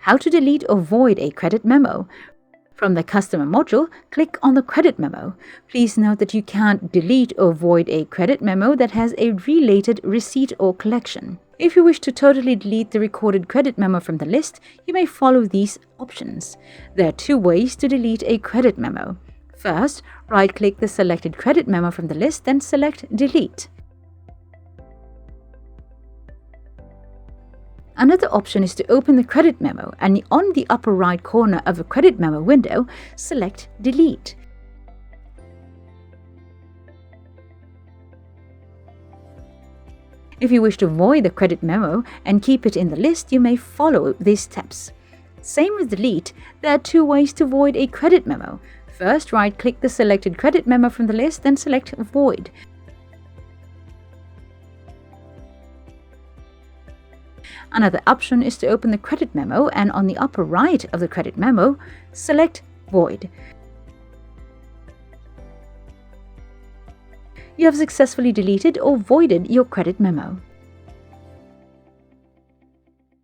How to delete or void a credit memo. From the Customer module, click on the Credit Memo. Please note that you can't delete or void a credit memo that has a related receipt or collection. If you wish to totally delete the recorded credit memo from the list, you may follow these options. There are 2 ways to delete a credit memo. First, right-click the selected credit memo from the list, then select Delete. Another option is to open the credit memo, and on the upper right corner of a credit memo window, select Delete. If you wish to void the credit memo and keep it in the list, you may follow these steps. Same with Delete, there are 2 ways to void a credit memo. First, right-click the selected credit memo from the list, then select Void. Another option is to open the credit memo, and on the upper right of the credit memo, select Void. You have successfully deleted or voided your credit memo.